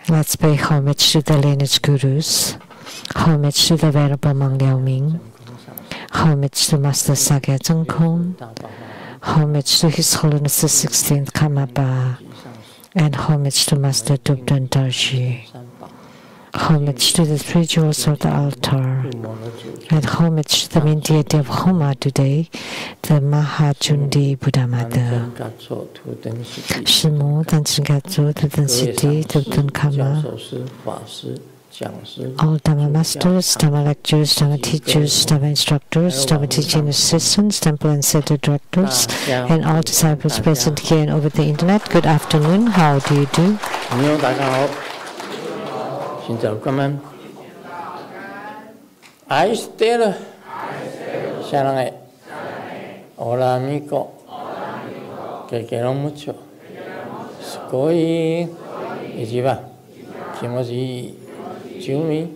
Let's pay homage to the lineage gurus, homage to the Venerable Mang Liao Ming, homage to Master Sakya Zhengkong, homage to His Holiness the 16th Karmapa, and homage to Master Dubdan Darji, homage to the three jewels of the altar, and homage to the main deity of Homa today, the Mahachundi Buddha Mother. Shimu, Dancing Gatsu, Dubdan Siddhi, Dubdan Kama, all Dhamma masters, Dhamma lecturers, Dhamma teachers, Dhamma instructors, Dhamma teaching assistants, temple and center directors, and all disciples present here and over the internet. Good afternoon. How do you do? I still 사랑해. 오라미코. Que quiero mucho. Sukoi. Ichiba. Kimochi. Jumi.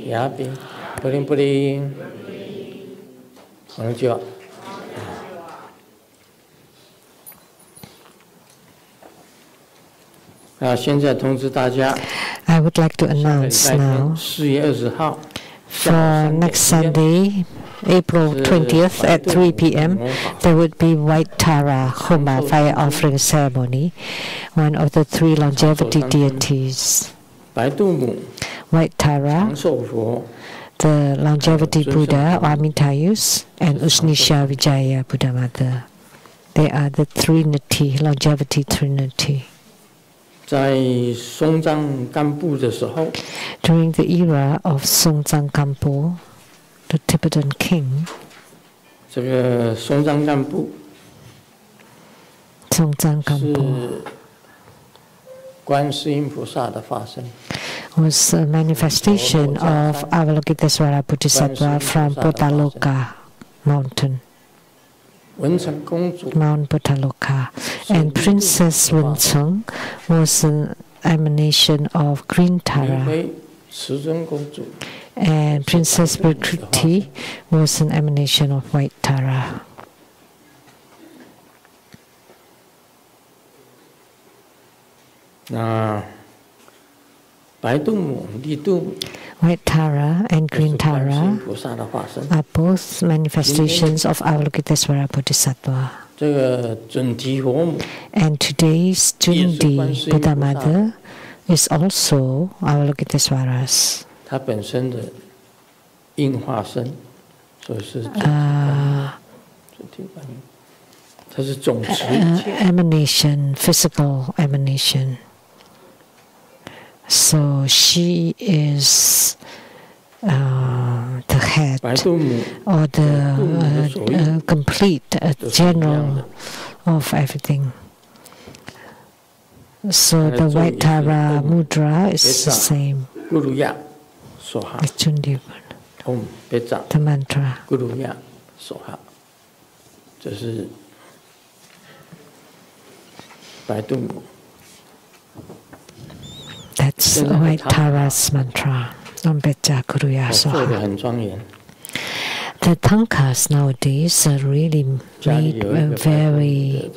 Yapi. Purin purin. Konnichiwa. I would like to announce now for next Sunday, April 20th at 3 p.m., there would be White Tara Homa fire offering ceremony, one of the three longevity deities. White Tara, the longevity Buddha, Amitayus, and Usnisha Vijaya Buddha Mother. They are the Trinity, longevity Trinity. During the era of Songzang Gampo, the Tibetan king, Songzang Gampo was a manifestation of Avalokitesvara Bodhisattva from Potaloka mountain. Mount Potaloka, and Princess Wencheng was an emanation of Green Tara, and Princess Prakriti was an emanation of White Tara. White Tara and Green Tara are both manifestations of Avalokitesvara Bodhisattva. And today's Jundi Buddha Mother is also Avalokitesvara's emanation, physical emanation. So she is the head or the complete general of everything. So the White Tara mudra is the same. It's Jundi, the mantra. That's White Tara's mantra. Om Beja Guruya Soha. The tankas nowadays are really made very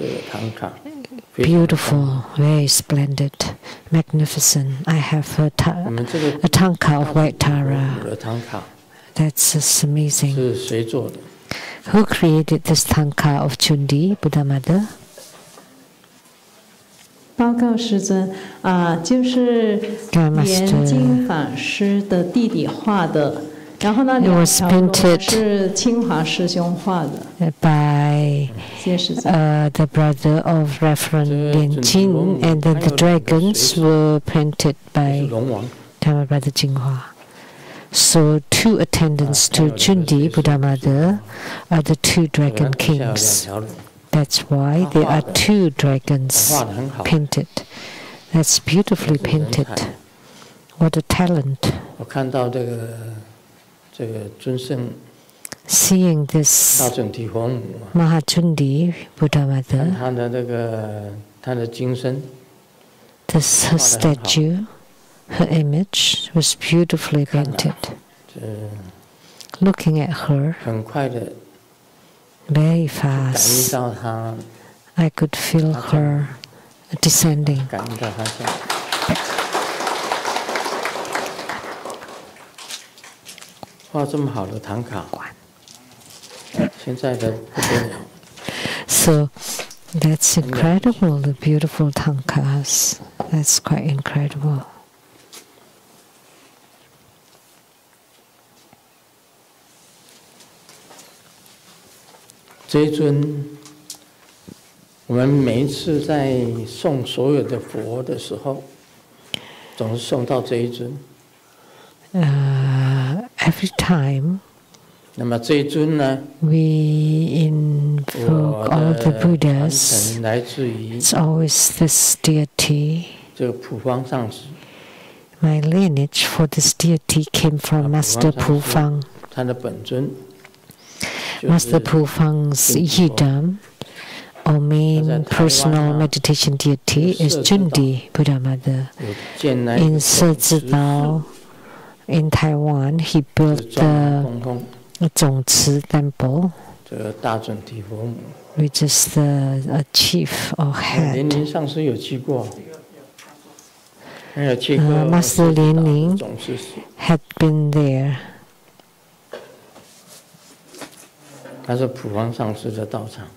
beautiful, very splendid, magnificent. I have a tanka of White Tara. That's just amazing. Who created this tanka of Jundi, Buddha Mother? 报告师尊就是圆金法师的弟弟画的，然后呢，两条龙是清华师兄画的。By the brother of Reverend Lin Jin, and then the dragons were printed by Dhamma Brother Jinghua. So two attendants to Jundi Buddha Mother are the two dragon kings. That's why there are two dragons painted. That's beautifully painted. What a talent. Seeing this Mahachundi Buddha Mother, this her statue, her image was beautifully painted. Looking at her, very fast, I could feel her descending. 感应到方向。画这么好的唐卡，现在的不得了。So that's incredible, the beautiful tankas. That's quite incredible. 这一尊，我们每一次在送所有的佛的时候，总是送到这一尊。Every time 那么这一尊呢 we invoke all the Buddhas, 来自于 it's always this deity. 这个普方上师。My lineage for this deity came from Master Pufang. 他的本尊。Master Pufang's yidam, or main personal meditation deity, is Jundi Buddha Mother. In Sezidao, in Taiwan, he built the Zhongci Temple, which is the chief or head. Master Lin Ning had been there. 它是普方上师的道场。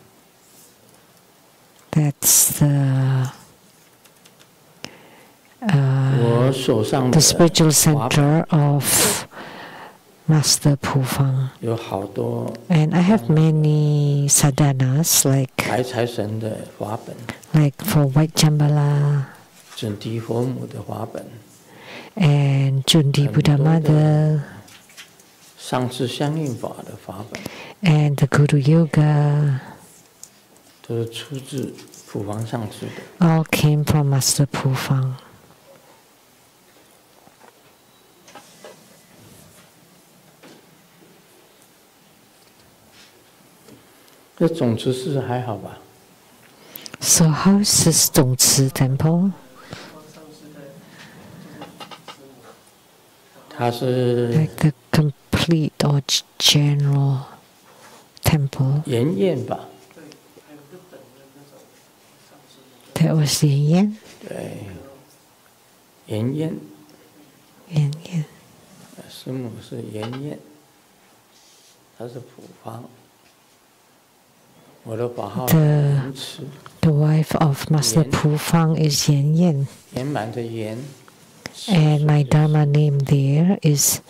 That's the 我手上的 the spiritual center of Master Pufang. 有好多 And I have many sadhanas like 白财神的法本 like for White Jambala 准提佛母的法本 and Jundi Buddha Mother 上次相应法的法本 and the Guru Yoga 都是出自普方上师的。 all came from Master Pufang. 这总持寺还好吧？ So how is this Zhongci Temple? 它是 Like the complete or general temple. 延宴吧？ That was Yan Yan. 对，延宴。Yan Yan. 师母是延宴，她是普方。我的法号是延慈。 The wife of Master Pufang is Yan Yan. 圆满的圆。 And my Dharma name there is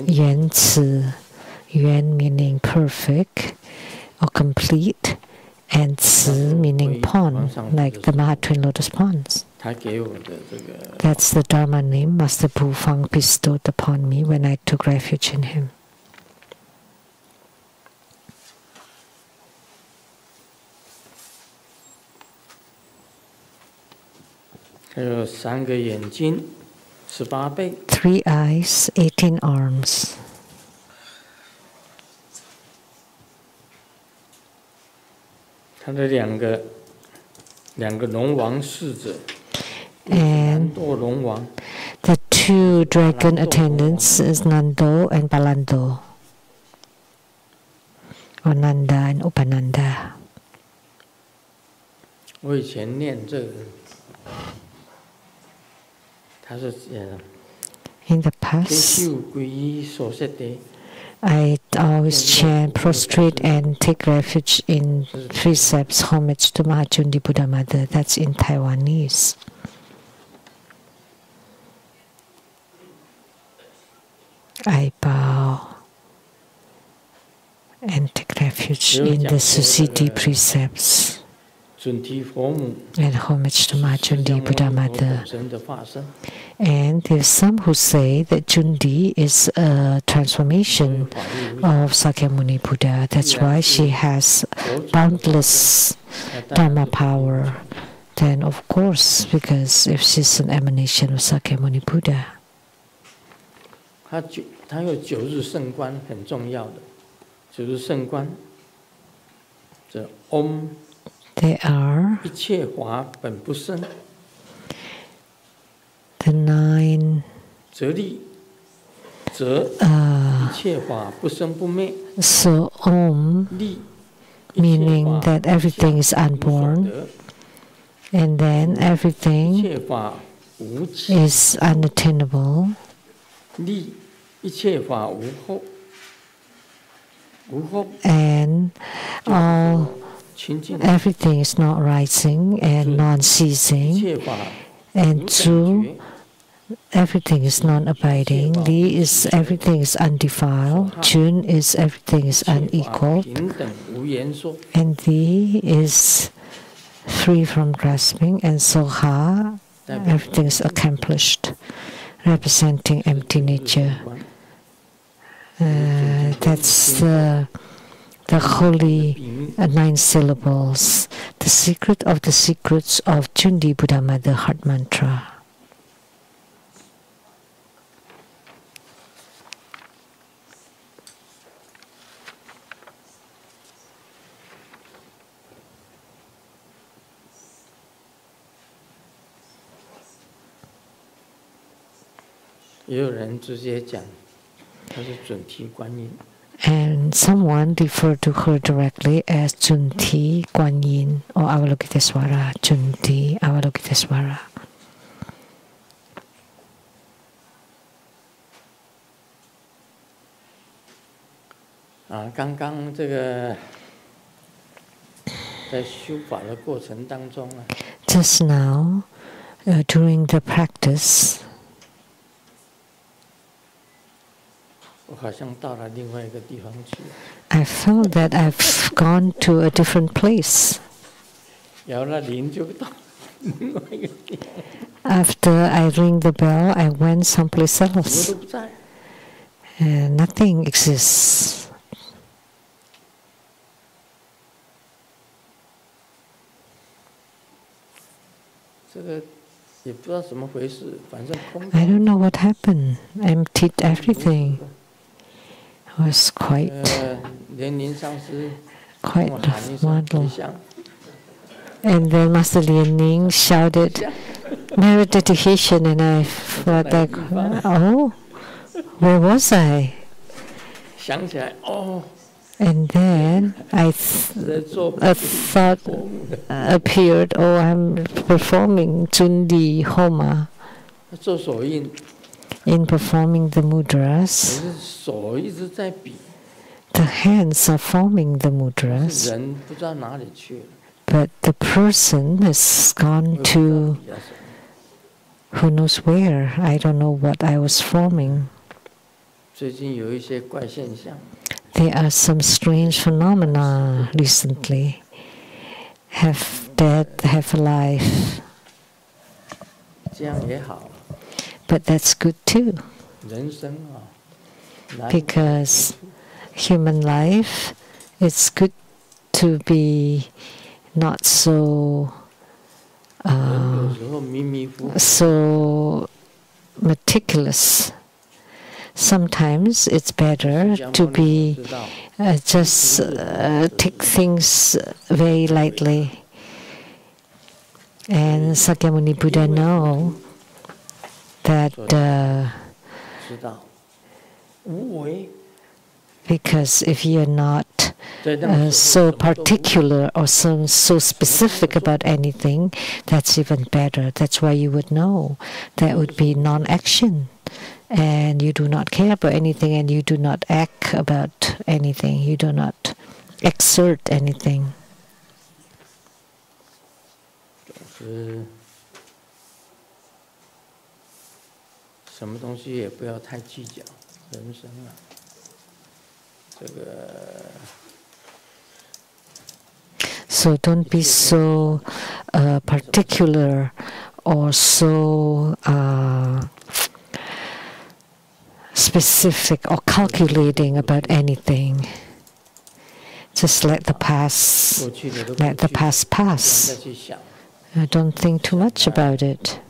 Yuan Ci. Yuan meaning perfect or complete, and Ci meaning pond, like the Mahatwin Lotus Ponds. 他给我的这个 That's the Dharma name Master Pufang bestowed upon me when I took refuge in him. 还有3个眼睛，18倍。 3 eyes, 18 arms. 他的两个龙王侍者， And 多龙王。 the 2 dragon attendants is Nando and Palando. Or Nanda and Upananda. 我以前念这个，他是In the 天 past, 修皈依所摄地。 I always chant, prostrate, and take refuge in precepts, homage to Mahachundi Buddha Mother. That's in Taiwanese. I bow and take refuge in the Susiti precepts. 准提佛母 And homage to Mahachundi Buddha 释迦牟尼佛 Mother. 本身的化身。 And there's some who say that Jundi is a transformation of Sakyamuni Buddha. That's why she has boundless Dharma power. Then of course, because if she's an emanation of Sakyamuni Buddha. 他有9日圣观，很重要的9日圣观。这 Om They are 一切法本不生， the 9则立则一切法不生不灭。 so Om 立 meaning that everything is unborn. And then everything is unattainable. And everything is not rising and non-ceasing. And true, everything is non-abiding. Li is everything is undefiled. Jun is everything is unequaled. And Di is free from grasping. And Soha, everything is accomplished, representing empty nature. That's the holy 9 syllables, the secret of the secrets of Jundi Buddhama, the heart mantra. And someone referred to her directly as Junti Guan Yin or Avalokiteswara. Junti Avalokiteswara. Just now, during the practice, I felt that I've gone to a different place. After I ring the bell, I went someplace else. And nothing exists. I don't know what happened. I emptied everything. It was quite wonderful. And then Master Lian shouted, "Merit dedication," and I thought like, oh, where was I? And then a thought appeared, oh, I'm performing Jundi Homa. In performing the mudras, the hands are forming the mudras, but the person has gone to who knows where. I don't know what I was forming. There are some strange phenomena recently. Have death, have life. But that's good too. Because human life, it's good to be not so meticulous. Sometimes it's better to be just take things very lightly. And Sakyamuni Buddha know that because if you're not so particular or so specific about anything, that's even better. That's why you would know. That would be non-action. And you do not care about anything, and you do not act about anything. You do not exert anything. So don't be so particular or so specific or calculating about anything. Just let the past pass. Don't think too much about it.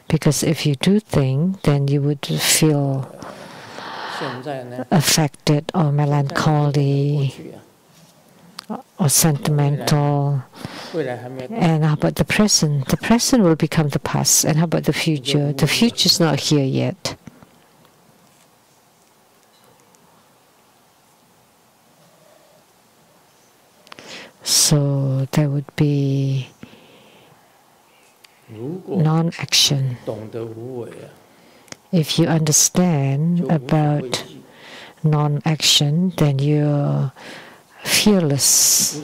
Because if you do think, then you would feel affected or melancholy or sentimental. And how about the present? The present will become the past. And how about the future? The future is not here yet. So there would be non-action. If you understand about non-action, then you're fearless.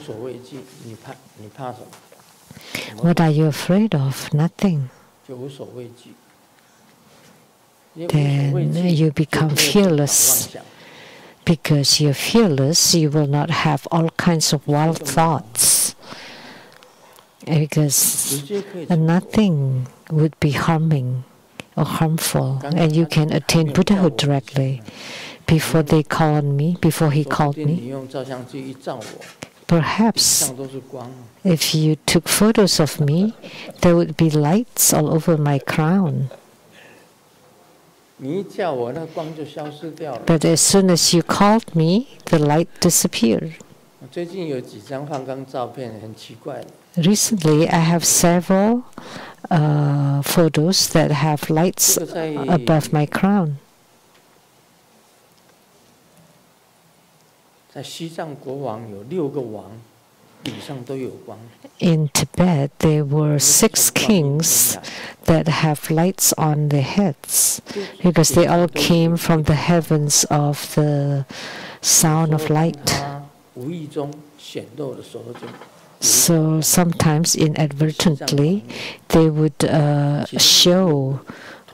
What are you afraid of? Nothing. Then you become fearless. Because you're fearless, you will not have all kinds of wild thoughts. Because nothing would be harming or harmful, and you can attain Buddhahood directly. Before they called me, before he called me, perhaps if you took photos of me, there would be lights all over my crown. But as soon as you called me, the light disappeared. Recently, I have several photos that have lights above my crown. In Tibet, there were 6 kings that have lights on their heads because they all came from the heavens of the sound of light. So sometimes inadvertently, they would show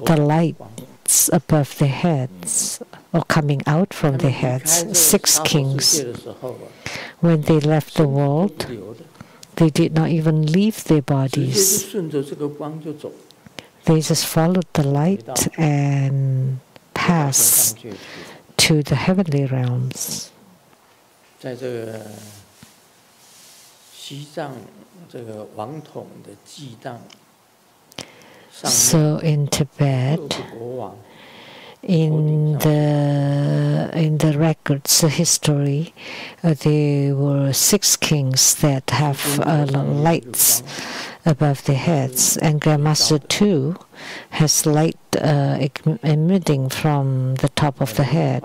the lights above their heads or coming out from their heads. 6 kings. When they left the world, they did not even leave their bodies. They just followed the light and passed to the heavenly realms. So in Tibet, in the records, the history, there were 6 kings that have lights above their heads, and Grandmaster too has light emitting from the top of the head.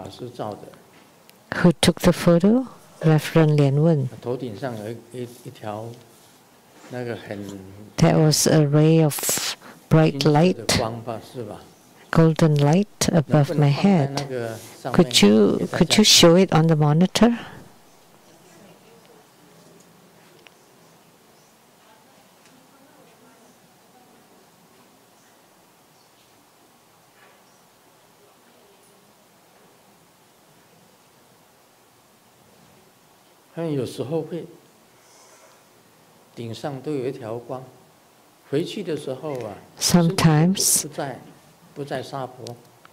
Who took the photo? Reverend Lien Wen. There was a ray of bright light, golden light above my head. Could you show it on the monitor? Sometimes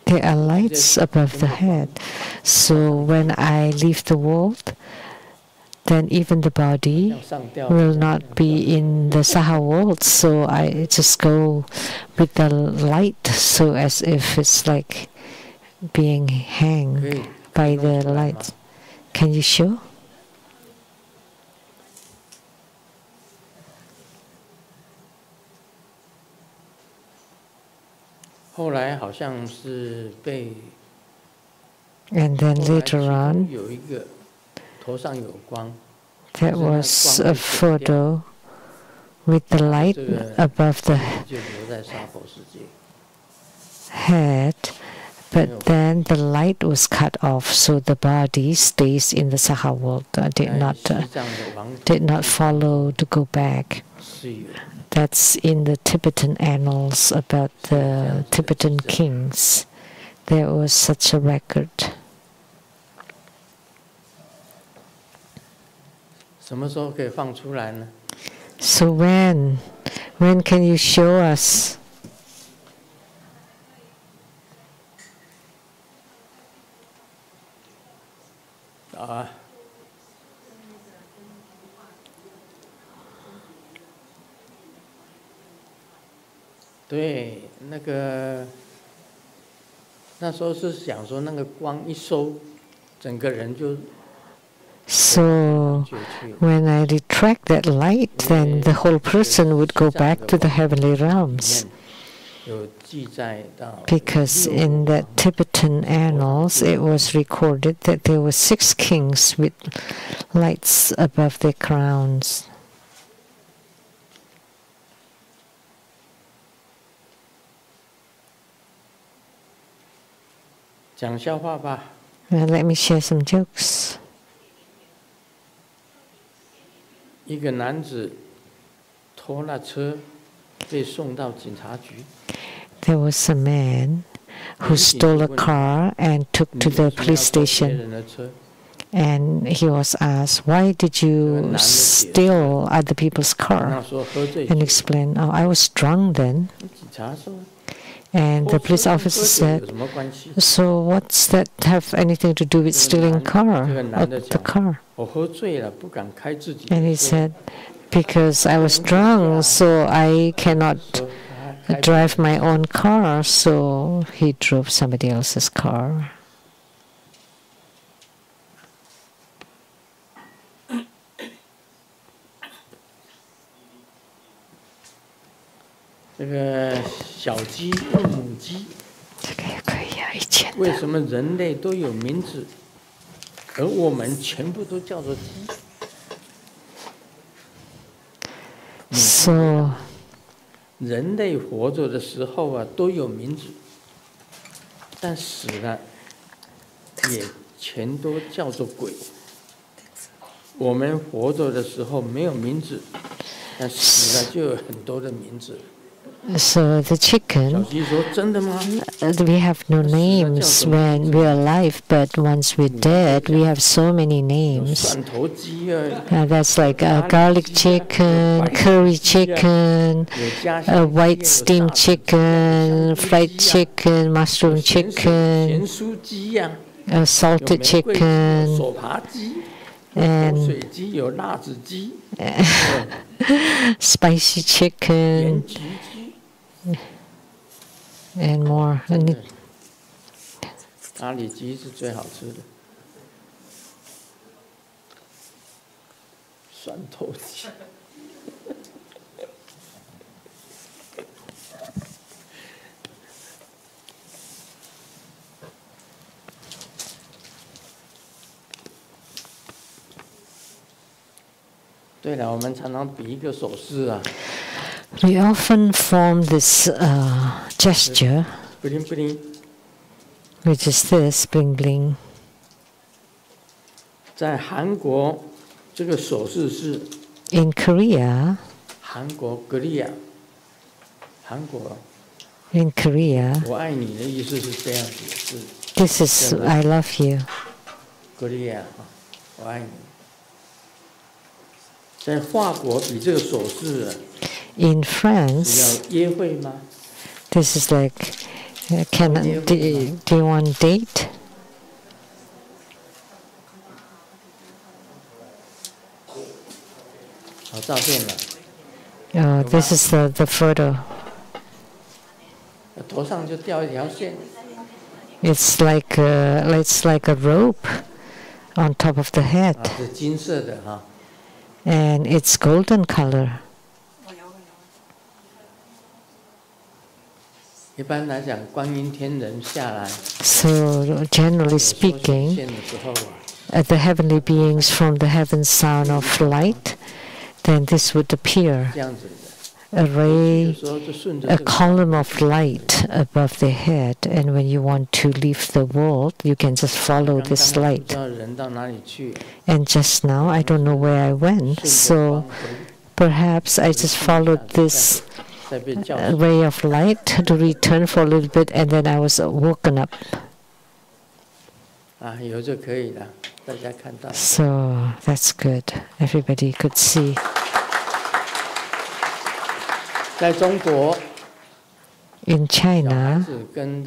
there are lights above the head. So when I leave the world, then even the body will not be in the Saha world. So I just go with the light, so as if it's like being hanged by the light. Can you show? And then later on, there was a photo with the light above the head, but then the light was cut off, so the body stays in the Saha world. Did not follow to go back. That's in the Tibetan annals about the Tibetan kings. There was such a record. So when can you show us? So when I retract that light, then the whole person would go back to the heavenly realms. because in the Tibetan annals it was recorded that there were 6 kings with lights above their crowns. Well, let me share some jokes. 一个男子偷了车，被送到警察局。 There was a man who stole a car and took to the police station. And he was asked, "Why did you steal other people's car?" And explained, "Oh, I was drunk then." And the police officer said, "So what's that have anything to do with stealing the car?" And he said, "Because I was drunk, so I cannot drive my own car." So he drove somebody else's car. 这个小鸡问母鸡，为什么人类都有名字，而我们全部都叫做鸡？ So 人类活着的时候啊，都有名字，但死了也全都叫做鬼。我们活着的时候没有名字，但死了就有很多的名字。 So the chicken, we have no names when we're alive, but once we're dead, we have so many names. That's like a garlic chicken, curry chicken, a white steamed chicken, fried chicken, mushroom chicken, a salted chicken, and spicy chicken. And more. 咖喱鸡是最好吃的，蒜头鸡。对了，我们常常比一个手势啊。 We often form this gesture, which is this, bling bling. 在韩国，这个手势是 In Korea. 韩国 Korea， 韩国。In Korea. 我爱你的意思是这样子，是。This is I love you. Korea， 我爱你。在法国比这个手势。 In France, this is like, do you want date? Oh, this is the photo. It's like a rope on top of the head, and it's golden color. So generally speaking, the heavenly beings from the heaven sound of light, then this would appear, a ray, a column of light above their head, and when you want to leave the world, you can just follow this light. And just now, I don't know where I went, so perhaps I just followed this a ray of light to return for a little bit, and then I was woken up. So that's good. Everybody could see. In China, when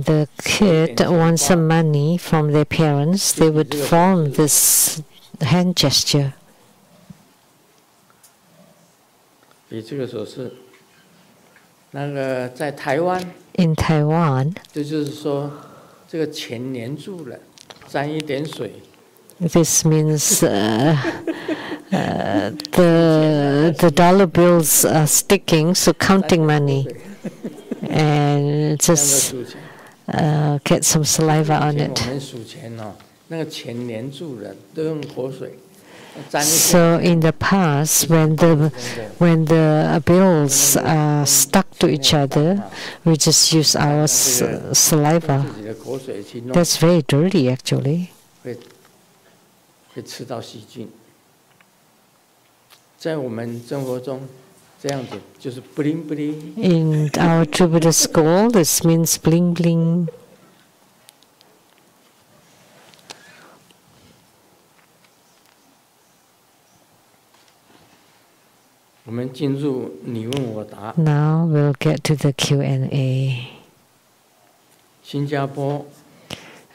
the kid wants some money from their parents, they would form this hand gesture. 比这个手势，那个在台湾 ，In Taiwan， 这就是说，这个钱粘住了，沾一点水。This means the dollar bills are sticking, so counting money and just get some saliva on it. So in the past, when the bills are stuck to each other, we just use our saliva. That's very dirty, actually. In our true Buddhist school, this means bling bling. Now we'll get to the Q&A.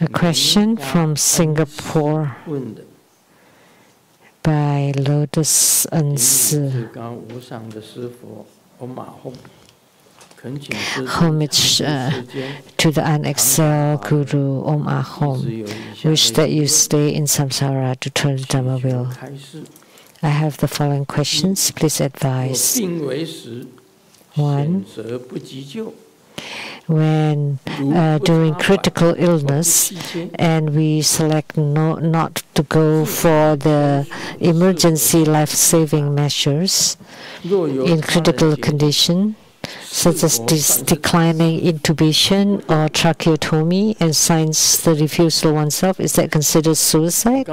A question from Singapore by Lotus Ansi. Homage to the unexcelled Guru Om Ahom. Wish that you stay in samsara to turn the Dhamma wheel. I have the following questions. Please advise. 1. When during critical illness and we select not to go for the emergency life-saving measures in critical condition, such as declining intubation or tracheotomy, and signs the refusal oneself, is that considered suicide?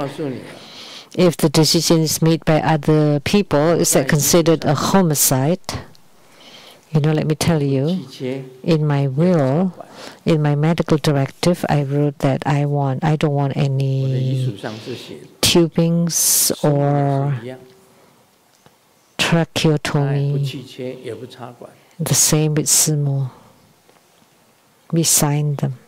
If the decision is made by other people, is that considered a homicide? You know, let me tell you, in my will, in my medical directive, I wrote that I don't want any tubings or tracheotomy. The same with sumo. We signed them.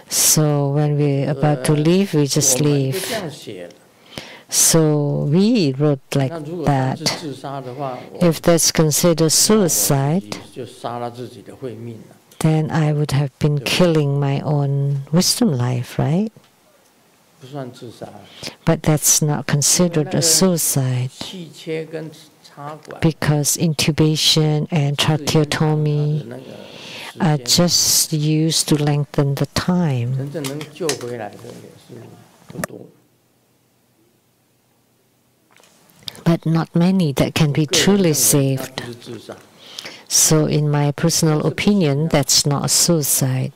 So when we're about to leave, we just leave. So we wrote like that. If that's considered suicide, then I would have been killing my own wisdom life, right? But that's not considered a suicide, because intubation and tracheotomy are just used to lengthen the time. But not many that can be truly saved. So in my personal opinion, that's not a suicide,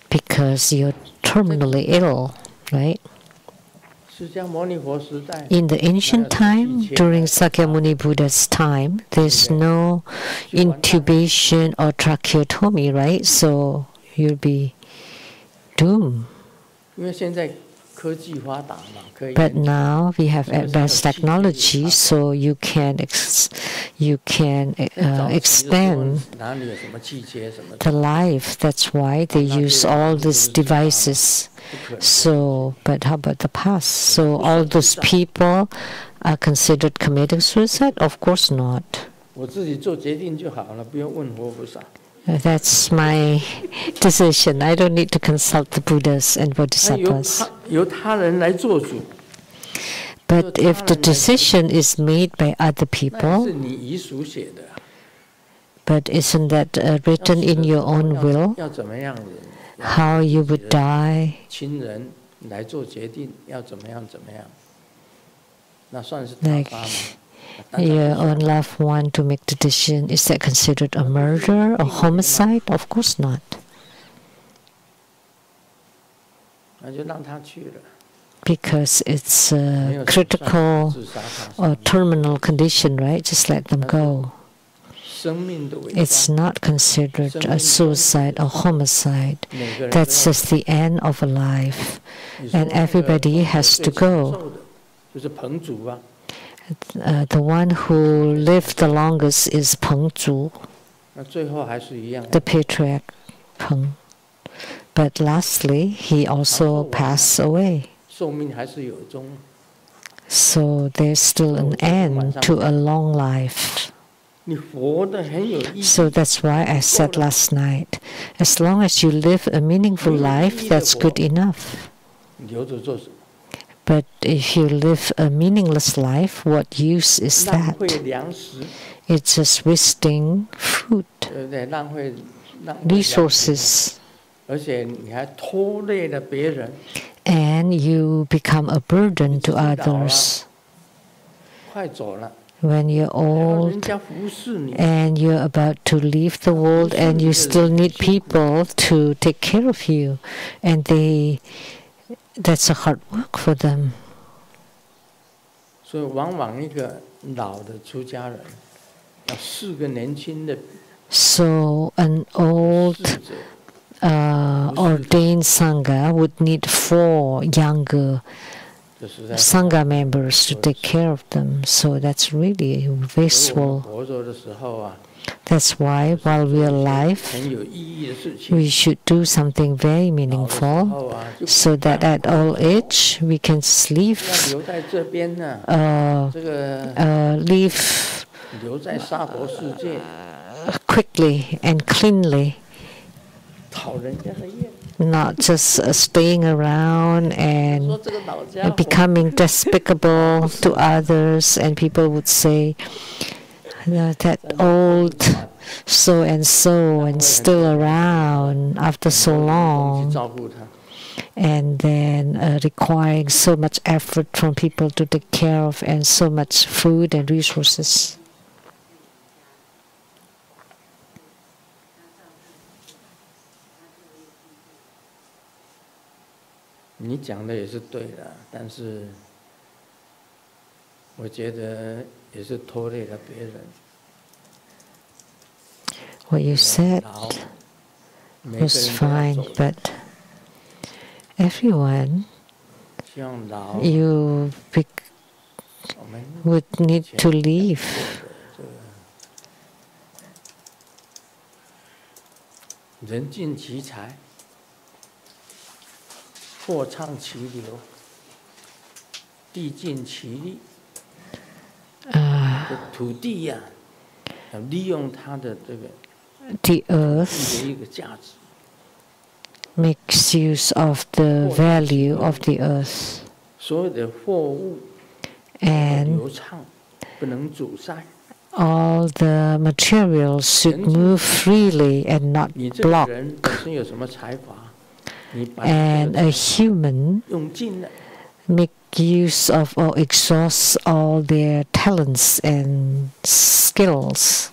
because you're terminally ill, right? In the ancient time, during Sakyamuni Buddha's time, there's no intubation or tracheotomy, right? So you'll be doomed. But now we have advanced technology, so you can extend the life. That's why they use all these devices. So, but how about the past? So all those people are considered committing suicide? Of course not. That's my decision. I don't need to consult the Buddhas and Bodhisattvas. But if the decision is made by other people, but isn't that written in your own will? How you would die? Like your own loved one to make the decision, is that considered a murder or homicide? Of course not. Because it's a critical or terminal condition, right? Just let them go. It's not considered a suicide or homicide. That's just the end of a life. And everybody has to go. The one who lived the longest is Pengzu, the patriarch Peng. But lastly, he also passed away. So there's still an end to a long life. So that's why I said last night, as long as you live a meaningful life, that's good enough. But if you live a meaningless life, what use is that? It's just wasting food, resources, and you become a burden to others. When you're old and you're about to leave the world and you still need people to take care of you, and that's a hard work for them. So an old ordained Sangha would need 4 younger Sangha members to take care of them. So that's really wasteful. That's why while we are alive, we should do something very meaningful so that at old age we can live quickly and cleanly, not just staying around and becoming despicable to others, and people would say that old so and still around after so long, and then requiring so much effort from people to take care of, and so much food and resources. What you said was fine, but everyone would need to leave. The earth makes use of the value of the earth, and all the materials should move freely and not block. And a human make use of or exhaust all their talents and skills.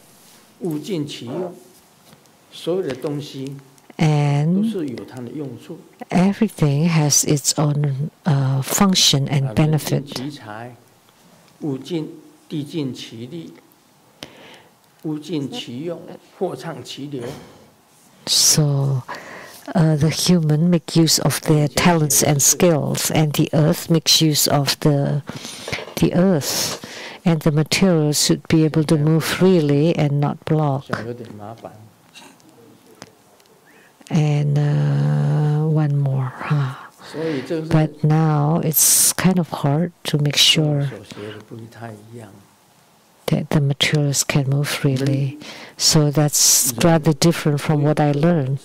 And everything has its own function and benefit. So the human make use of their talents and skills, and the earth makes use of the earth, and the materials should be able to move freely and not block. And one more, but now it's kind of hard to make sure that the materials can move freely. So that's rather different from what I learned.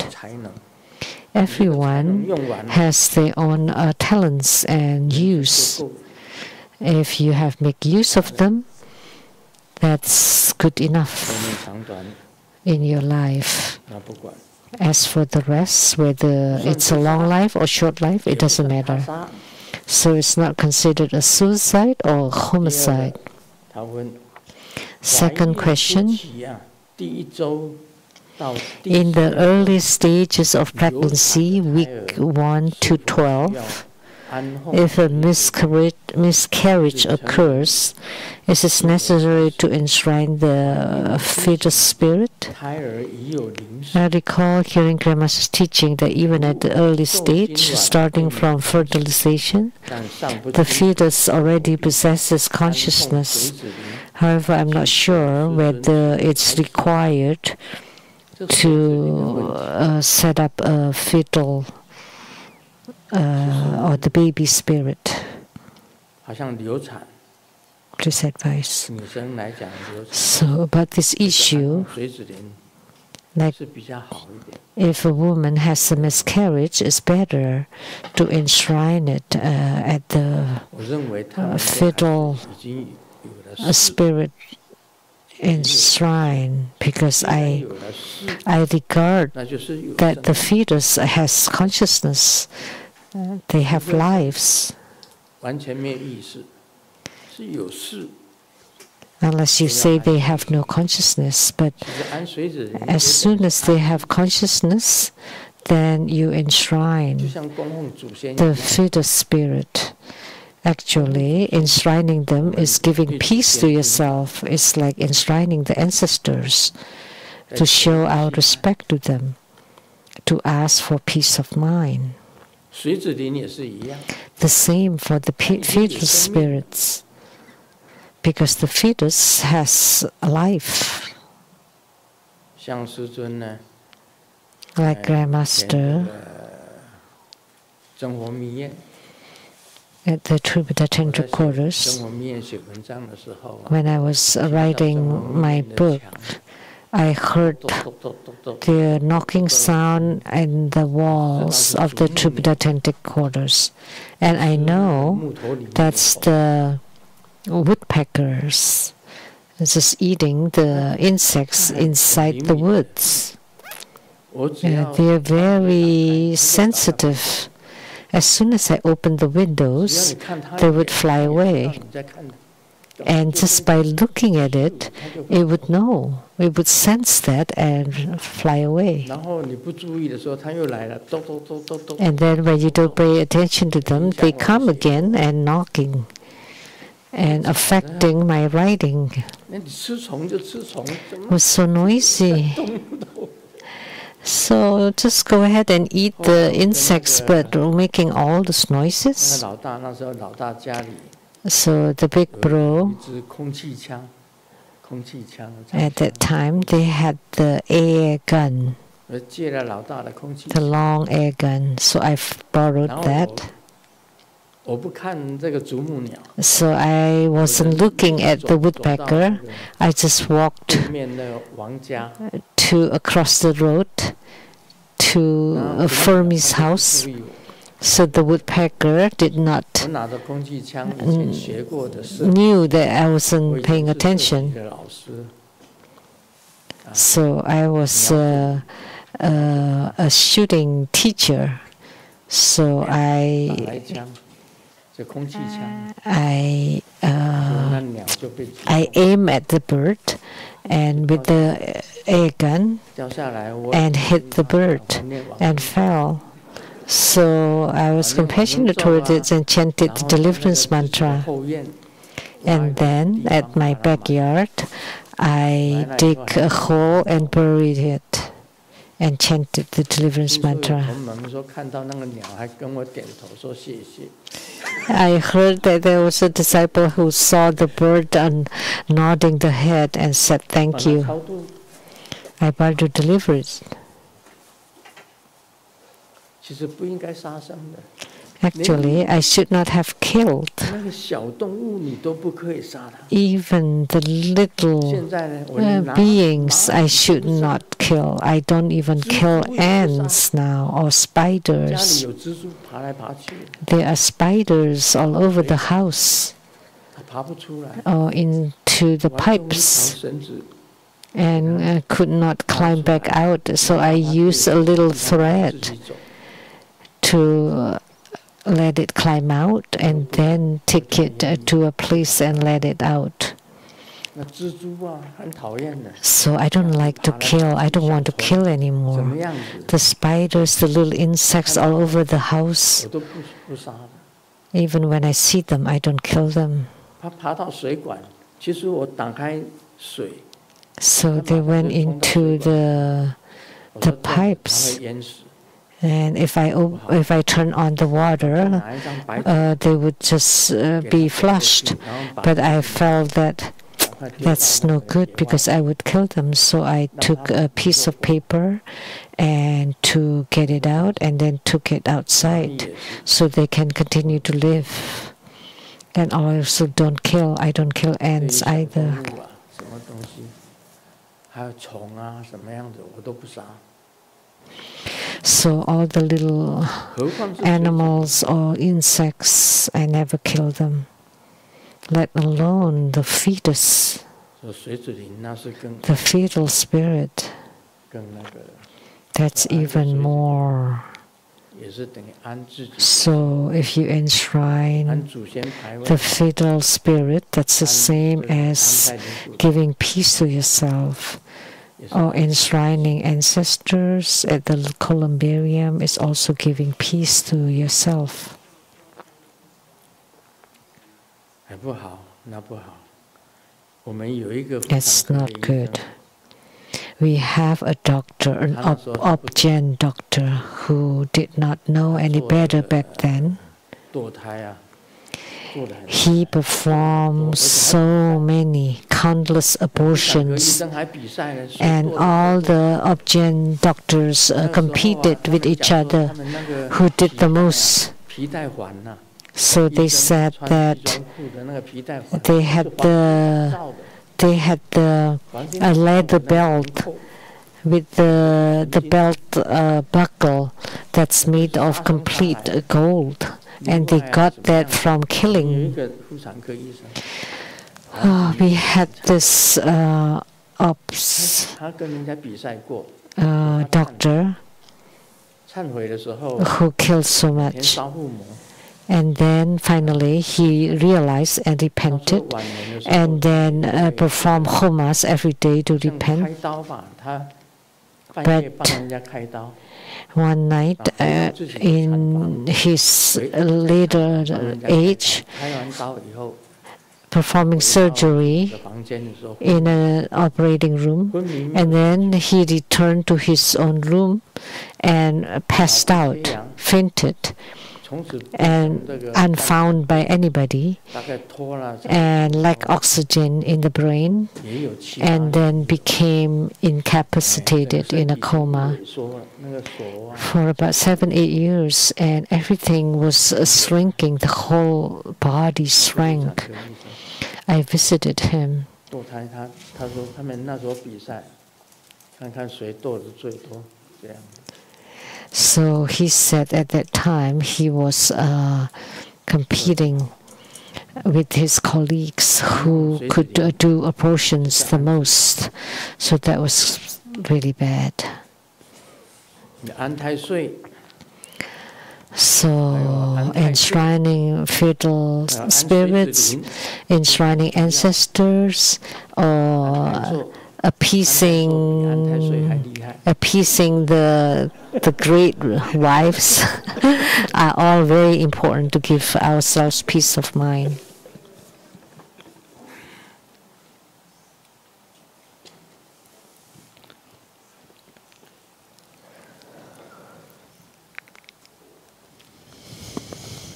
Everyone has their own talents and use. If you have make use of them, that's good enough in your life. As for the rest, whether it's a long life or short life, it doesn't matter. So it's not considered a suicide or homicide. Second question. In the early stages of pregnancy, week 1 to 12, if a miscarriage occurs, is it necessary to enshrine the fetus spirit? I recall hearing Grandmaster's teaching that even at the early stage, starting from fertilization, the fetus already possesses consciousness. However, I'm not sure whether it's required to set up a fetal or the baby spirit. Please advise. So about this issue, like if a woman has a miscarriage, it's better to enshrine it at the fetal spirit enshrine, because I regard that the fetus has consciousness, they have lives. Unless you say they have no consciousness, but as soon as they have consciousness, then you enshrine the fetus spirit. Actually, enshrining them is giving peace to yourself. It's like enshrining the ancestors to show our respect to them, to ask for peace of mind. The same for the fetal spirits, because the fetus has a life. Like Grandmaster at the Tributa Tantra quarters, when I was writing my book, I heard the knocking sound in the walls of the Tributa Tantra quarters, and I know that's the woodpeckers just eating the insects inside the woods. They are very sensitive. As soon as I opened the windows, they would fly away. And just by looking at it, it would know. It would sense that and fly away. And then when you don't pay attention to them, they come again and knocking and affecting my writing. It was so noisy. So just go ahead and eat the insects, but making all those noises. So the big bro, at that time, they had the air gun, the long air gun. So I borrowed that. So I wasn't looking at the woodpecker. I just walked across the road to Fermi's house. So the woodpecker did not knew that I wasn't paying attention. So I was a shooting teacher. So I aim at the bird and with the air gun and hit the bird and fell. So I was compassionate towards it and chanted the deliverance mantra. And then at my backyard, I dig a hole and buried it and chanted the deliverance mantra. I heard that there was a disciple who saw the bird and nodding the head and said, "Thank you. I about to deliver it." Actually, I should not have killed. Even the little beings I should not kill. I don't even kill ants now or spiders. There are spiders all over the house or into the pipes, and could not climb back out. So I use a little thread to let it climb out and then take it to a place and let it out. So I don't like to kill. I don't want to kill anymore. The spiders, the little insects all over the house, even when I see them, I don't kill them. So they went into the pipes. And if I turn on the water, they would just be flushed. But I felt that that's no good because I would kill them. So I took a piece of paper and to get it out, and then took it outside so they can continue to live. And also don't kill. I don't kill ants either. So all the little animals or insects, I never kill them. Let alone the fetus, the fetal spirit. That's even more. So if you enshrine the fetal spirit, that's the same as giving peace to yourself. Or enshrining ancestors at the columbarium is also giving peace to yourself. That's not good. We have a doctor, an Obgen doctor, who did not know any better back then. He performed so many, countless abortions, and all the Obgen doctors competed with each other who did the most. So they said that they had the leather belt with the belt buckle that's made of complete gold. And they got that from killing. We had this doctor who killed so much. And then finally he realized and repented, and then performed homas every day to repent. But one night, in his later age, performing surgery in an operating room, and then he returned to his own room and passed out, fainted, and unfound by anybody, and lacked oxygen in the brain, and then became incapacitated in a coma for about 7-8 years, and everything was shrinking. The whole body shrank. I visited him. So he said at that time he was competing with his colleagues who could do abortions the most. So that was really bad. So enshrining fetal spirits, enshrining ancestors, or appeasing the great wives are all very important to give ourselves peace of mind.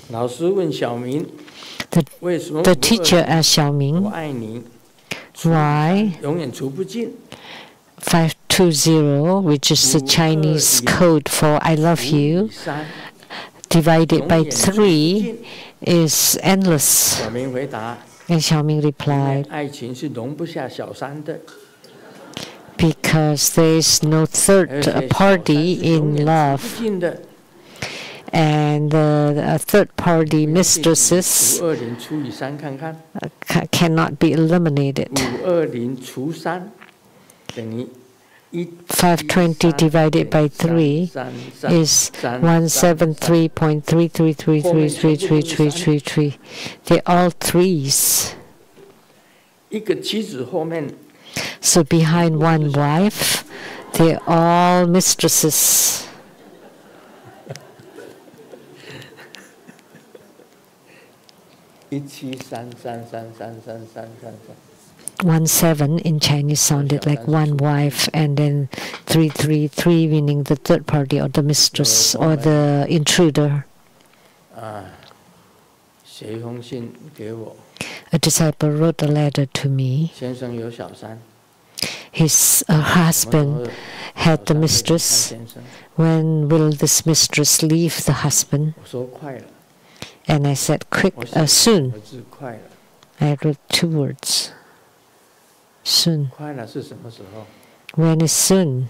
The teacher asked Xiaoming, why 520, which is the Chinese code for I love you, divided by 3 is endless? And Xiaoming replied, because there is no third party in love. And the third-party mistresses cannot be eliminated. 520 divided by 3 is 173.33333333. They're all 3s. So behind one wife, they're all mistresses. 17 in Chinese sounded like one wife, and then 333 meaning the third party or the mistress or the intruder. A disciple wrote a letter to me. His husband had the mistress. When will this mistress leave the husband? And I said, quick, soon. I wrote 2 words. Soon. When is soon?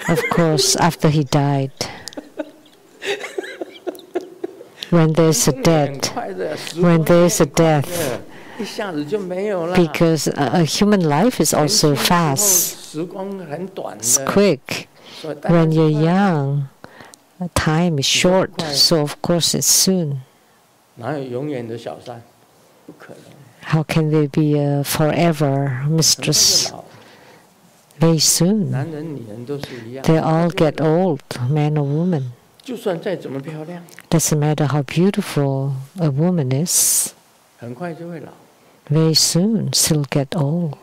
Of course, after he died. When there's a death. When there's a death. Because a human life is also fast. It's quick. When you're young, time is short, so of course it's soon. How can there be a forever mistress? Very soon. They all get old, man or woman. Doesn't matter how beautiful a woman is. Very soon, she'll get old.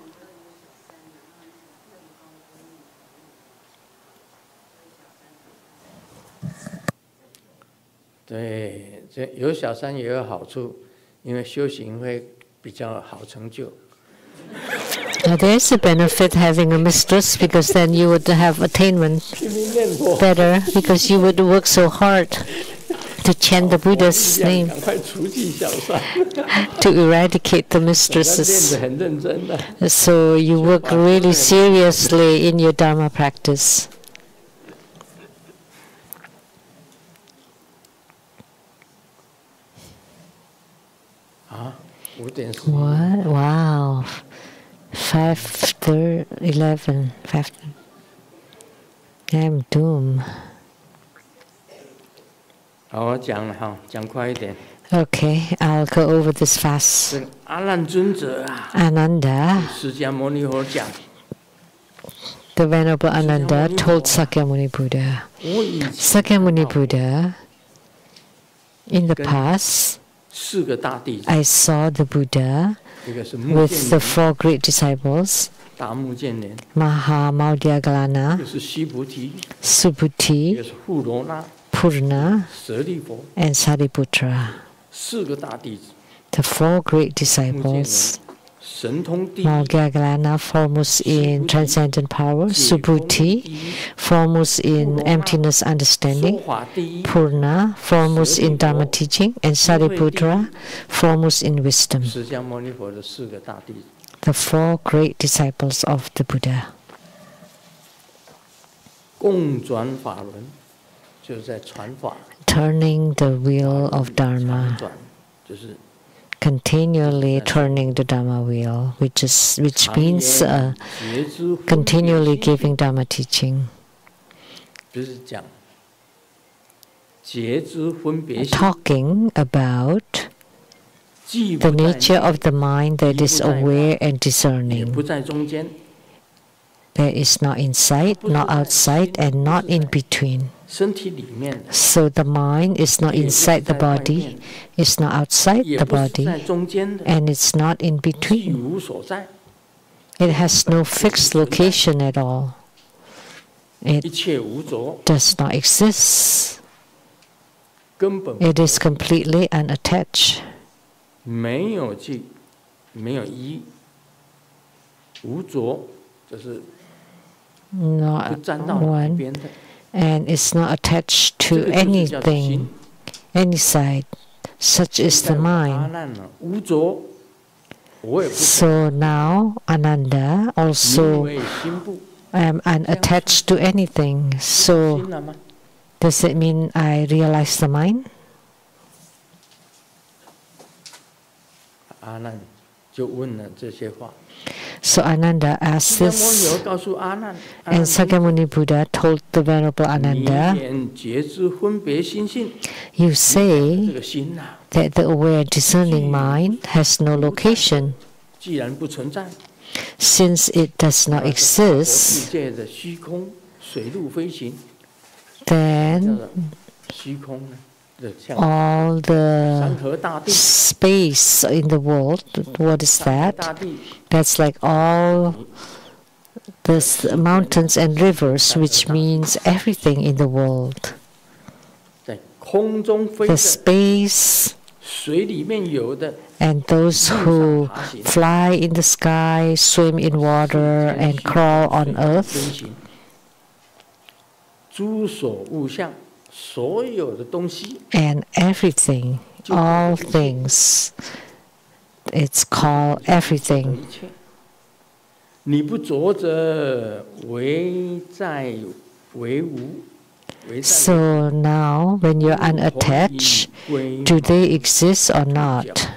Now there's a benefit having a mistress, because then you would have attainment better, because you would work so hard to chant the Buddha's name, to eradicate the mistresses. So you work really seriously in your Dharma practice. What? Wow. 5:11. I'm doomed. Okay, I'll go over this fast. Ananda, the Venerable Ananda told Sakyamuni Buddha, Sakyamuni Buddha, in the past, I saw the Buddha with the 4 great disciples, Maha Maudhyagalana, Subhuti, Purna, and Sariputra. The 4 great disciples, Maudhyagalana, foremost in transcendent power, Subhuti, foremost in emptiness understanding, Purna, foremost in Dharma teaching, and Sariputra, foremost in wisdom. The 4 great disciples of the Buddha. Turning the wheel of Dharma, continually turning the Dharma wheel, which means continually giving Dharma teaching. Talking about the nature of the mind that is aware and discerning. There is not inside, not outside, and not in between. So the mind is not inside the body, it's not outside the body, and it's not in between. It has no fixed location at all. It does not exist. It is completely unattached. Not one, and it's not attached to anything, any side. Such is the mind. So now, Ananda, also am unattached to anything. So does it mean I realize the mind? So Ananda asked this, and Sakyamuni Buddha told the Venerable Ananda, you say that the aware discerning mind has no location. Since it does not exist, then all the space in the world, what is that? That's like all the mountains and rivers, which means everything in the world. The space and those who fly in the sky, swim in water, and crawl on earth, And everything, all things, it's called everything. So now, when you're unattached, do they exist or not?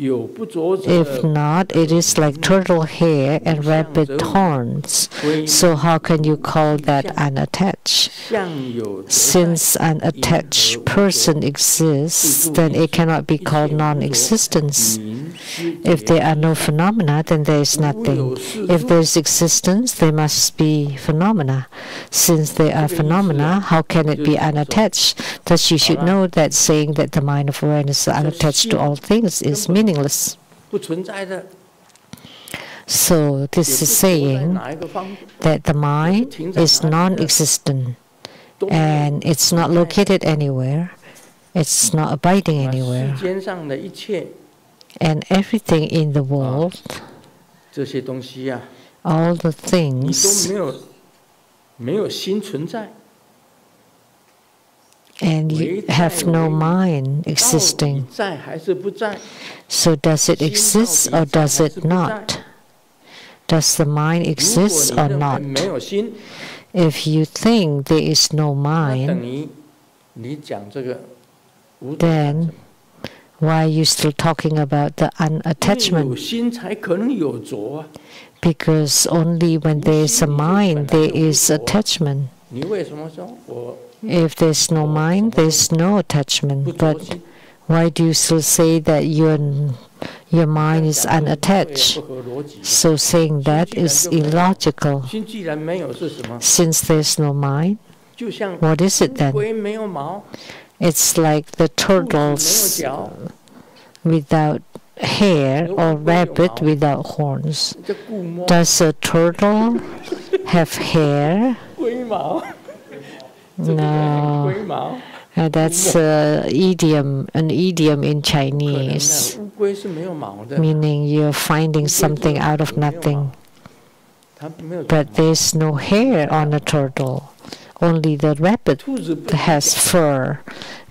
If not, it is like turtle hair and rabbit horns. So how can you call that unattached? Since an attached person exists, then it cannot be called non-existence. If there are no phenomena, then there is nothing. If there is existence, there must be phenomena. Since there are phenomena, how can it be unattached? Thus you should know that saying that the mind of awareness is unattached to all things is meaningless. So this is saying that the mind is non-existent and it's not located anywhere, it's not abiding anywhere. And everything in the world, all the things, and you have no mind existing. So does it exist or does it not? Does the mind exist or not? If you think there is no mind, then why are you still talking about the unattachment? Because only when there is a mind, there is attachment. If there's no mind, there's no attachment. But why do you still say that your mind is unattached? So saying that is illogical. Since there's no mind, what is it then? It's like the turtles without hair or rabbit without horns. Does a turtle have hair? No. That's an idiom in Chinese, meaning you're finding something out of nothing. But there's no hair on a turtle. Only the rabbit has fur,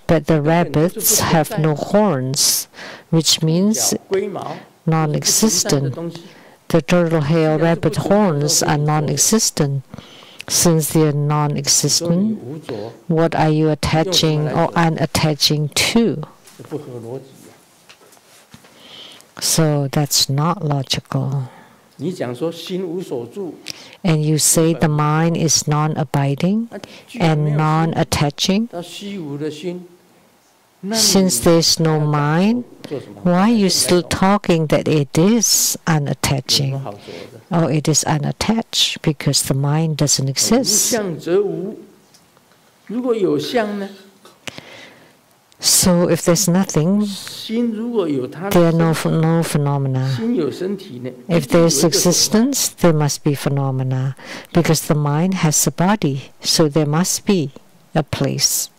but the rabbits have no horns, which means non-existent. The turtle hair or rabbit horns are non-existent. Since they are non-existent, what are you attaching or unattaching to? So that's not logical. And you say the mind is non-abiding and non-attaching. Since there is no mind, why are you still talking that it is unattaching? Oh, it is unattached because the mind doesn't exist. So if there's nothing, there are no phenomena. If there is existence, there must be phenomena, because the mind has a body, so there must be a place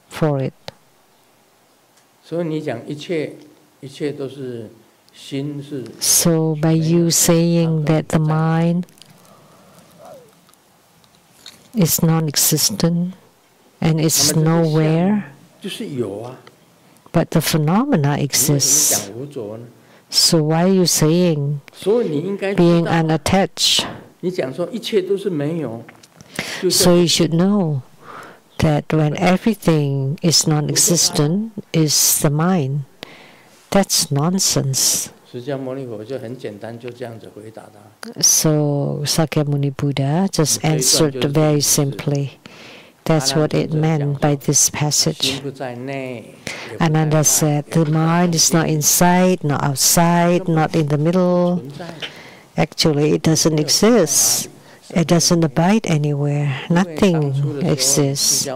for it. So by you saying that the mind is non-existent and it's nowhere, but the phenomena exists. So why are you saying being unattached? So you should know that when everything is non-existent is the mind. That's nonsense. So Sakyamuni Buddha just answered very simply. That's what it meant by this passage. Ananda said, the mind is not inside, not outside, not in the middle. Actually, it doesn't exist. It doesn't abide anywhere. Nothing exists.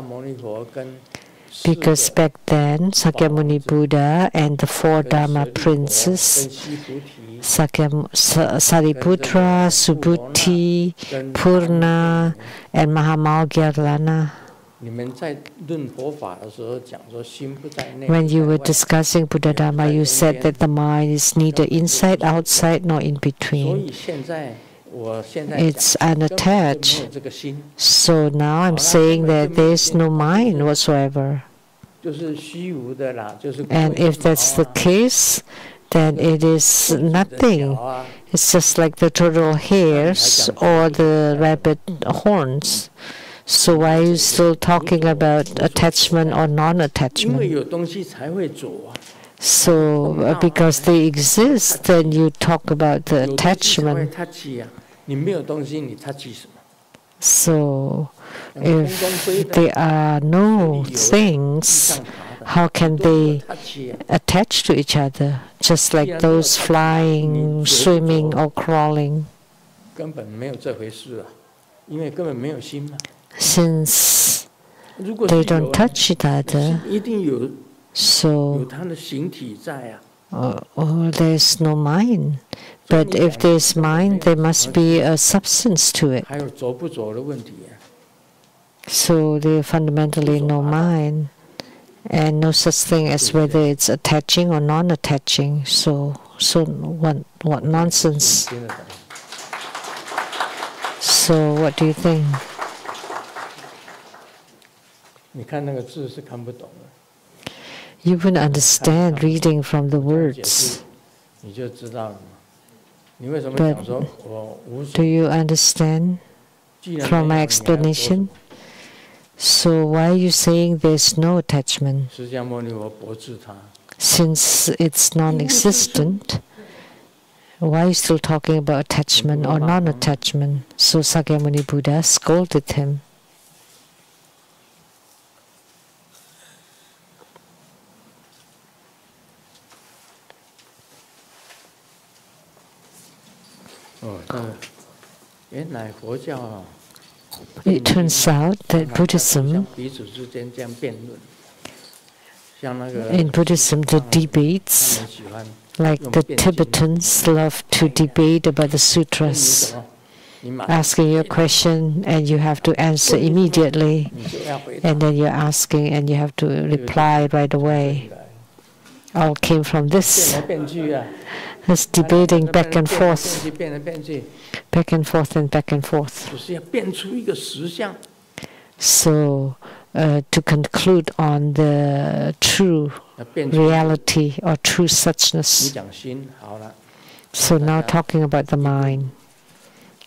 Because back then, Sakyamuni Buddha and the four Dharma princes, Sariputra, Subhuti, Purna, and Mahamoggallana, when you were discussing Buddha Dharma, you said that the mind is neither inside, outside, nor in between. it's unattached. So now I'm saying that there is no mind whatsoever. And if that's the case, then it is nothing. It's just like the turtle hairs or the rabbit horns. So why are you still talking about attachment or non-attachment? So because they exist, then you talk about the attachment. So if there are no things, how can they attach to each other? Just like those flying, swimming, or crawling. Since they don't touch each other, so there's no mind. But if there's mind, there must be a substance to it. So there fundamentally no mind, and no such thing as whether it's attaching or non-attaching. So what nonsense? So what do you think? You wouldn't understand reading from the words. But do you understand from my explanation? So why are you saying there's no attachment? Since it's non-existent, why are you still talking about attachment or non-attachment? So Sakyamuni Buddha scolded him. It turns out that Buddhism, in Buddhism, the debates, like the Tibetans love to debate about the sutras, asking you a question and you have to answer immediately, and then you're asking and you have to reply right away. All came from this. This debating back and forth, back and forth and back and forth. So to conclude on the true reality or true suchness. So now talking about the mind.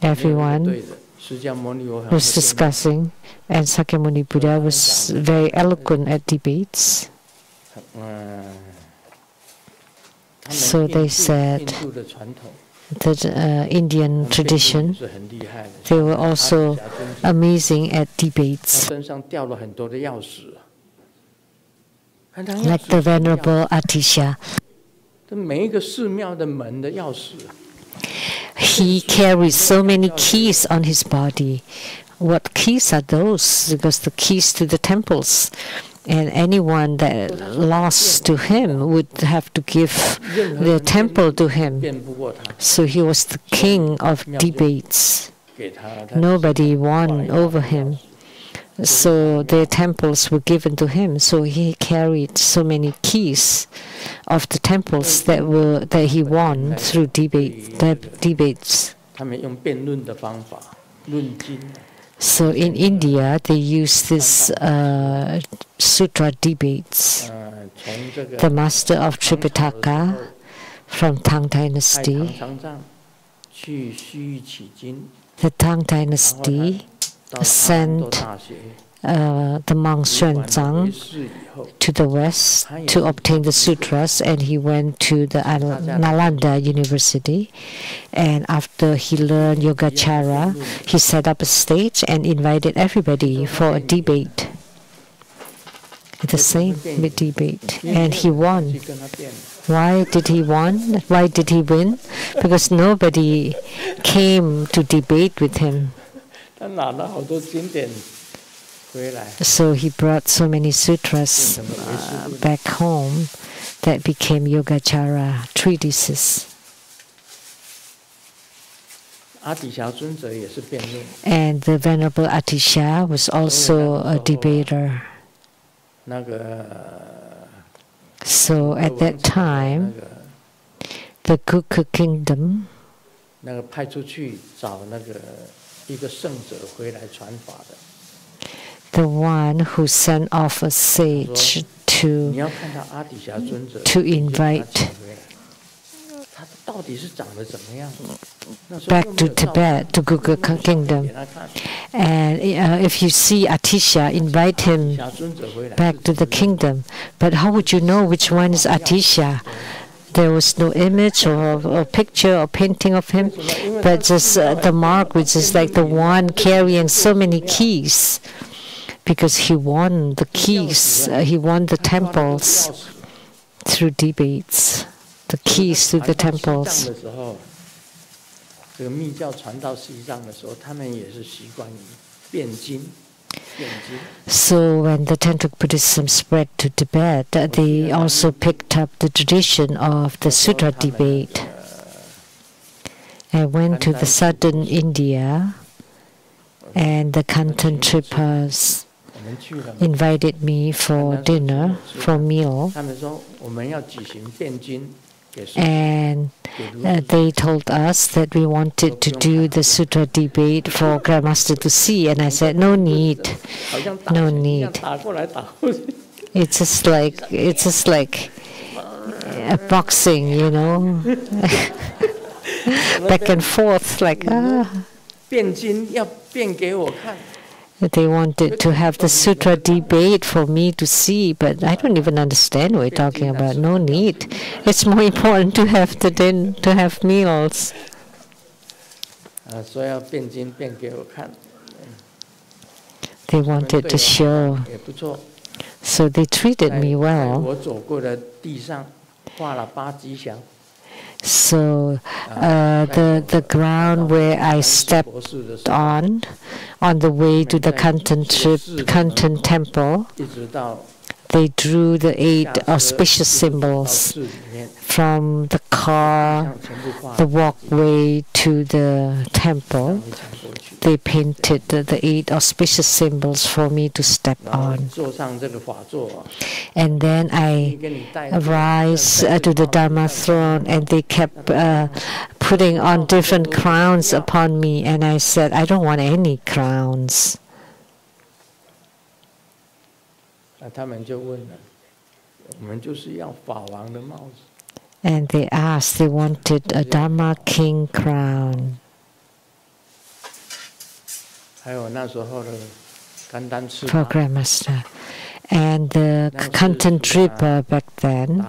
Everyone was discussing, and Sakyamuni Buddha was very eloquent at debates. So they said that Indian tradition, they were also amazing at debates. Like the Venerable Atisha. He carries so many keys on his body. What keys are those? Because the keys to the temples. And anyone that lost to him would have to give the temple to him. So he was the king of debates. Nobody won over him. So their temples were given to him. So he carried so many keys of the temples that he won through debates. So in India, they use this sutra debates. The master of Tripitaka from Tang Dynasty, the Tang Dynasty sent the monk Xuanzang to the west to obtain the sutras, and he went to the Nalanda University. And after he learned Yogacara, he set up a stage and invited everybody for a debate. The same debate, and he won. Why did he win? Why did he win? Because nobody came to debate with him. So he brought so many sutras back home that became Yogacara treatises. And the Venerable Atisha was also a debater. So at that time, the Gukha kingdom 那个派出去找那个一个圣者回来传法的。The one who sent off a sage to invite back to Tibet, to Gurkha Kingdom. And if you see Atisha, invite him back to the kingdom. But how would you know which one is Atisha? There was no image or picture or painting of him, but just the mark, which is like the one carrying so many keys. Because he won the keys, he won the temples through debates, the keys to the temples. So when the Tantric Buddhism spread to Tibet, they also picked up the tradition of the sutra debate. I went to the southern India, and the Kantan Tripas invited me for dinner, for meal, and they told us that we wanted to do the sutra debate for Grandmaster to see, and I said, no need, no need. It's just like a boxing, you know, back and forth, like They wanted to have the sutra debate for me to see, but I don't even understand what you're talking about. No need. It's more important to have to have meals. They wanted to show. So they treated me well. So the ground where I stepped on the way to the Kantan temple, they drew the 8 auspicious symbols from the car, the walkway to the temple. They painted the 8 auspicious symbols for me to step on. And then I rise to the Dharma throne, and they kept putting on different crowns upon me. And I said, I don't want any crowns. And they asked, they wanted a Dharma King crown. For Grandmaster. And the Kantan Tripa back then,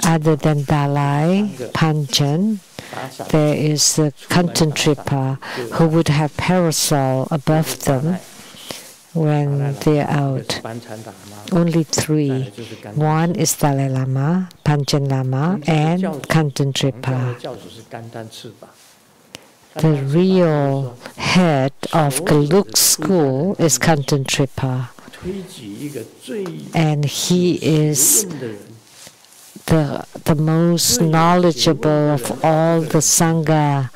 other than Dalai, Panjan, there is the Kantan Tripa who would have parasol above them when they're out. Only 3. One is Dalai Lama, Panjan Lama, and Kantan Tripa. The real head of Geluk school is Kantan Tripa, and he is the most knowledgeable of all the Sangha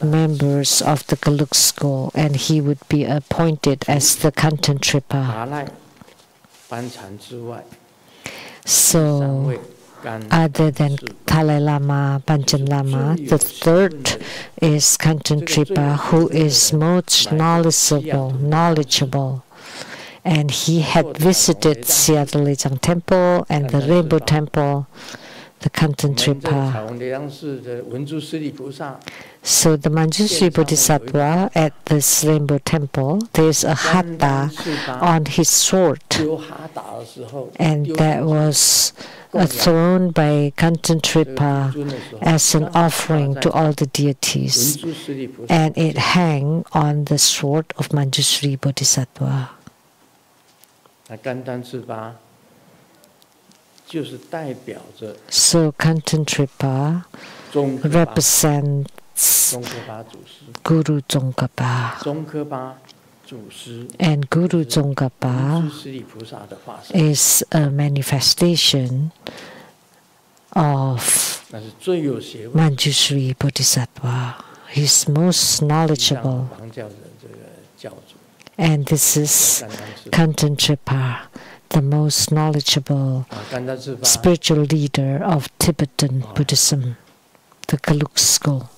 members of the Geluk school, and he would be appointed as the Kantan Tripa. So, other than Dalai Lama, Panjan Lama, the 3rd is Kantan Tripa, who is most knowledgeable. And he had visited Seattle Lejang Temple and the Rainbow Temple, the Kantan Tripa. So the Manjushri Bodhisattva at this Rainbow Temple, there's a hatha on his sword, and that was thrown by Kantan Tripa as an offering to all the deities, and it hang on the sword of Manjushri Bodhisattva. So Kantan Tripa represents Guru Tsongkhapa. And Guru Tsongkhapa is a manifestation of Manjushri Bodhisattva. He's most knowledgeable. And this is Kantan Tripa, the most knowledgeable spiritual leader of Tibetan Buddhism, the Geluk school.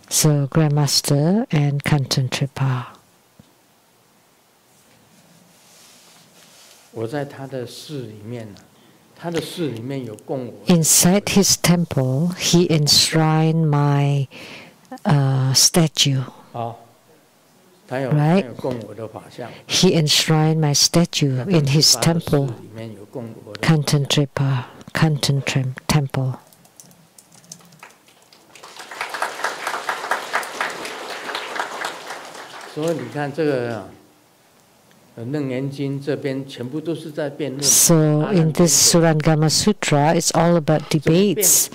So Grandmaster and Kanten Tripa. Inside his temple, he enshrined my statue. Right? He enshrined my statue in his temple, Kanten Tripa, Kanten Temple. So 你看这个楞严经这边全部都是在辩论。 So in this Surangama Sutra, it's all about debates.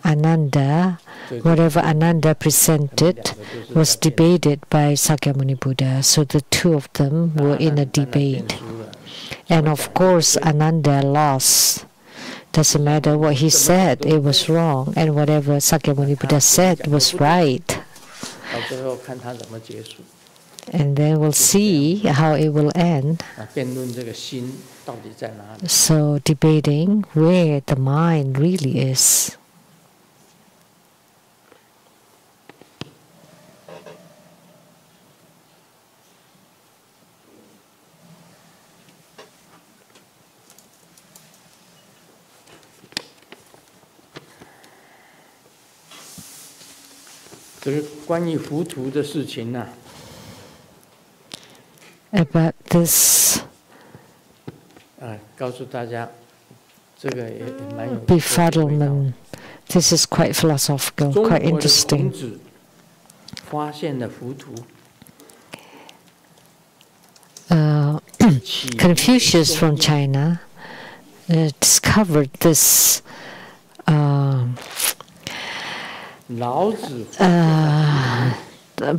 Ananda, whatever Ananda presented, was debated by Sakyamuni Buddha. So the two of them were in a debate. And of course, Ananda lost. Doesn't matter what he said, it was wrong. And whatever Sakyamuni Buddha said was right. And then we'll see how it will end. So debating where the mind really is. About this befuddlement, this is quite philosophical, quite interesting. Confucius from China discovered this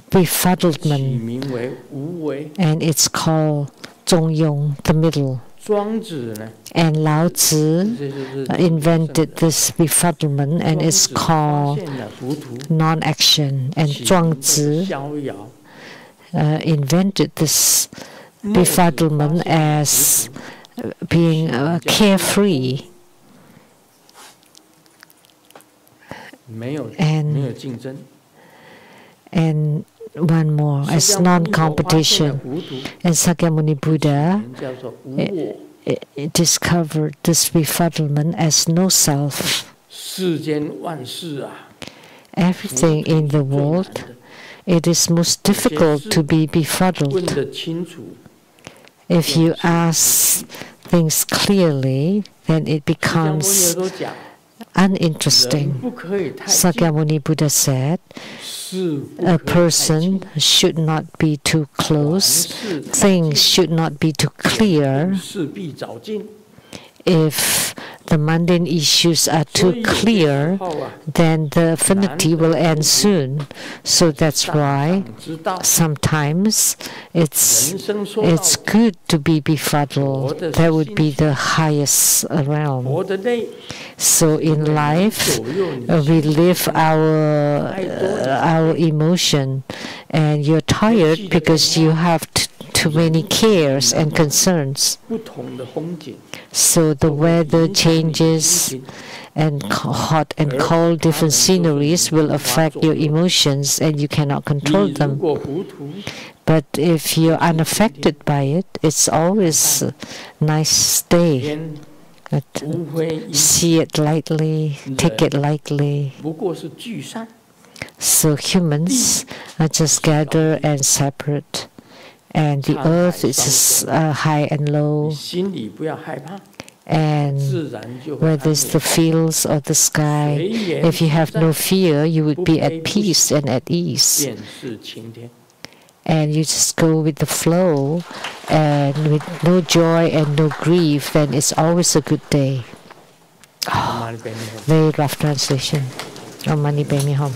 befuddlement, and it's called Zhongyong, the middle. And Lao Tzu invented this befuddlement, and it's called non-action. And Zhuangzi invented this befuddlement as being carefree. And one more, as non-competition. And Sakyamuni Buddha discovered this befuddlement as no self. Everything in the world, it is most difficult to be befuddled. If you ask things clearly, then it becomes uninteresting. Sakyamuni Buddha said, a person should not be too close, things should not be too clear. If the mundane issues are too clear, then the affinity will end soon. So that's why sometimes it's good to be befuddled. That would be the highest realm. So in life, we live our emotion, and you're tired because you have too many cares and concerns. So the weather changes, and hot and cold, different sceneries will affect your emotions, and you cannot control them. But if you're unaffected by it, it's always a nice day. But see it lightly, take it lightly. So humans are just gathered and separate. And the earth is high and low. And whether it's the fields or the sky, if you have no fear, you would be at peace and at ease. And you just go with the flow, and with no joy and no grief, then it's always a good day. Oh, very rough translation. Om Mani Padme Hum.